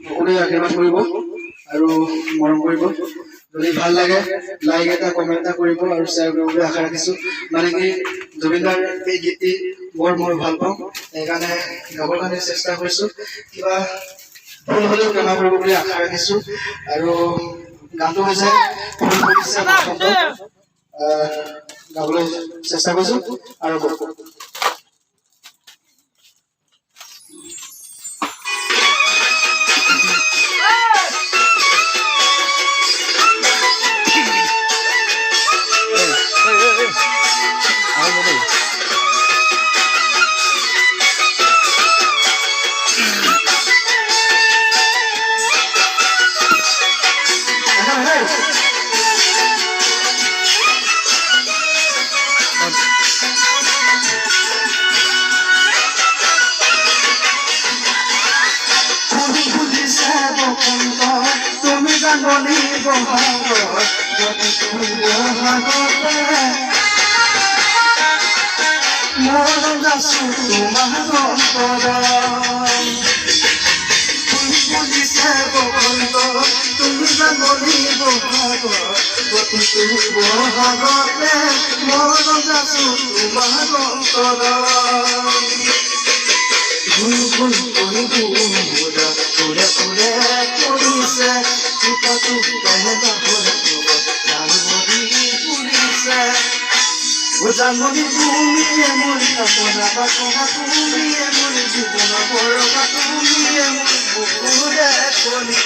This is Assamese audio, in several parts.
সকলোৱে আশীৰ্বাদ কৰিব আৰু মৰম কৰিব। যদি ভাল লাগে লাইক এটা কমেণ্ট এটা কৰিব আৰু শ্বেয়াৰ কৰিব বুলি আশা ৰাখিছোঁ। মানে কি জুবিনদাৰ এই গীতটি বৰ মই ভাল পাওঁ, সেইকাৰণে গাবৰ কাৰণে চেষ্টা কৰিছোঁ। কিবা ভুল হ'লেও ক্ষমা কৰিব বুলি আশা ৰাখিছোঁ। আৰু গানটো হৈছে গাবলৈ চেষ্টা কৰিছোঁ আৰু তুমি জাননি মন আছো তোমাৰ তুমি বুজিছে বসন্ত তুমি জাননি বহাগতে মন আছো তোমাৰ ঘূৰি বুঢ়া ফুৰে ফুৰে কৰিছে ফুটাটো ফুৰিছে জাননি তুমিয়ে মোৰ সপোনা বাচনা তুমিয়ে মোৰ জীৱন বৰকা তুমিয়ে মোৰ বুকুৰে কলি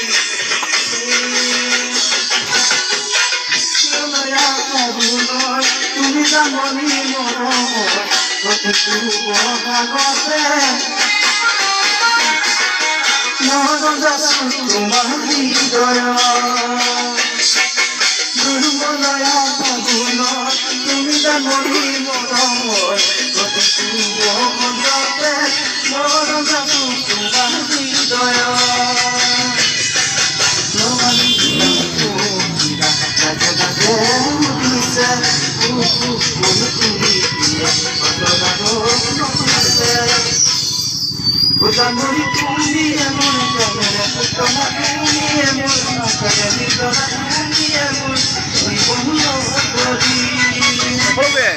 তুমি জাননি মৰমৰ প্ৰতিটো বহাগতে মন আছো তোমাৰ হৃদয় দুৰ্বলয়া ফাগুনত তুমি জাননি মৰমৰ প্ৰতিটো বসন্ততে মন আছো তোমাৰ হৃদয় জাননি তুমিয়ে মোৰ প্ৰেমেৰে পুতনা তুমিয়ে মোৰ নাকেৰে নিদনা তুমিয়ে মোৰ জীৱন কৰি ধন্যবাদ। মই